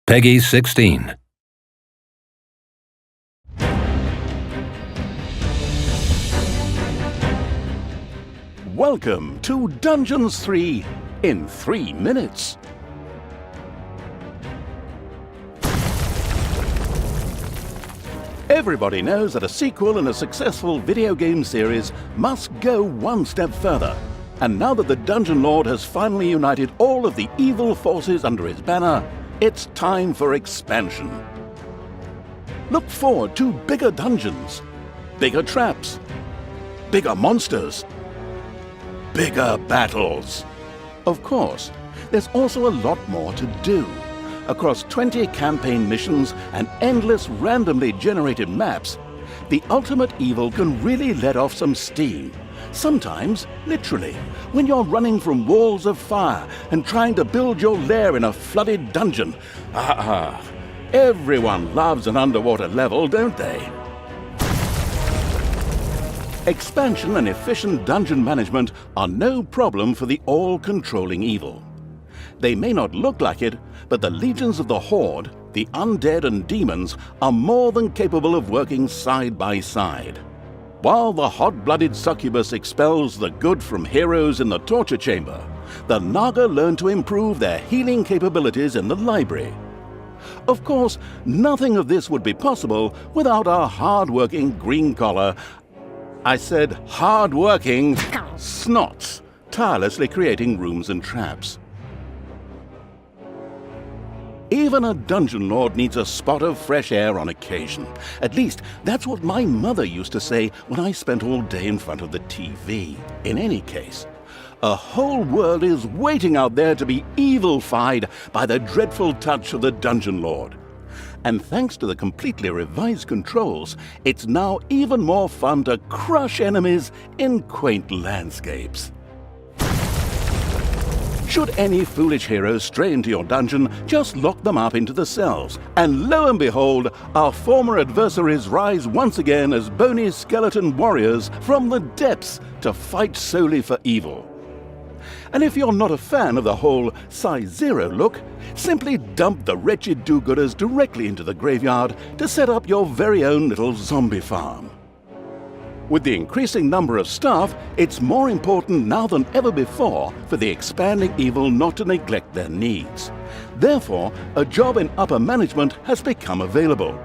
Peggy 16. Welcome to Dungeons 3 in 3 minutes. Everybody knows that a sequel in a successful video game series must go one step further. And now that the Dungeon Lord has finally united all of the evil forces under his banner, it's time for expansion. Look forward to bigger dungeons, bigger traps, bigger monsters, bigger battles. Of course, there's also a lot more to do. Across 20 campaign missions and endless randomly generated maps, the ultimate evil can really let off some steam. Sometimes, literally, when you're running from walls of fire and trying to build your lair in a flooded dungeon. Everyone loves an underwater level, don't they? Expansion and efficient dungeon management are no problem for the all-controlling evil. They may not look like it, but the legions of the Horde, the undead and demons, are more than capable of working side by side. While the hot-blooded succubus expels the good from heroes in the torture chamber, the Naga learn to improve their healing capabilities in the library. Of course, nothing of this would be possible without our hard-working green-collar, I said hard-working, snots, tirelessly creating rooms and traps. Even a dungeon lord needs a spot of fresh air on occasion. At least, that's what my mother used to say when I spent all day in front of the TV. In any case, a whole world is waiting out there to be evil-fied by the dreadful touch of the dungeon lord. And thanks to the completely revised controls, it's now even more fun to crush enemies in quaint landscapes. Should any foolish heroes stray into your dungeon, just lock them up into the cells, and lo and behold, our former adversaries rise once again as bony skeleton warriors from the depths to fight solely for evil. And if you're not a fan of the whole size 0 look, simply dump the wretched do-gooders directly into the graveyard to set up your very own little zombie farm. With the increasing number of staff, it's more important now than ever before for the expanding evil not to neglect their needs. Therefore, a job in upper management has become available,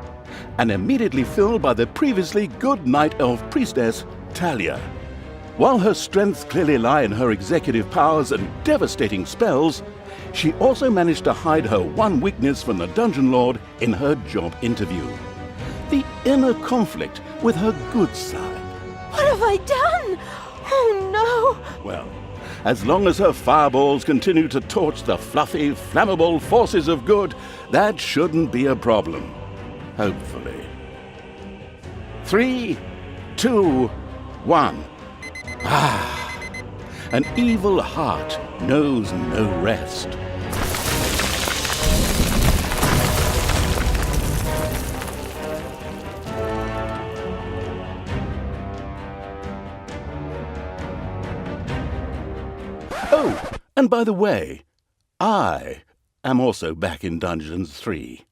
and immediately filled by the previously good Night Elf priestess, Talia. While her strengths clearly lie in her executive powers and devastating spells, she also managed to hide her one weakness from the Dungeon Lord in her job interview: the inner conflict with her good side. What have I done? Oh no! Well, as long as her fireballs continue to torch the fluffy, flammable forces of good, that shouldn't be a problem. Hopefully. 3, 2, 1. An evil heart knows no rest. Oh, and by the way, I am also back in Dungeons 3.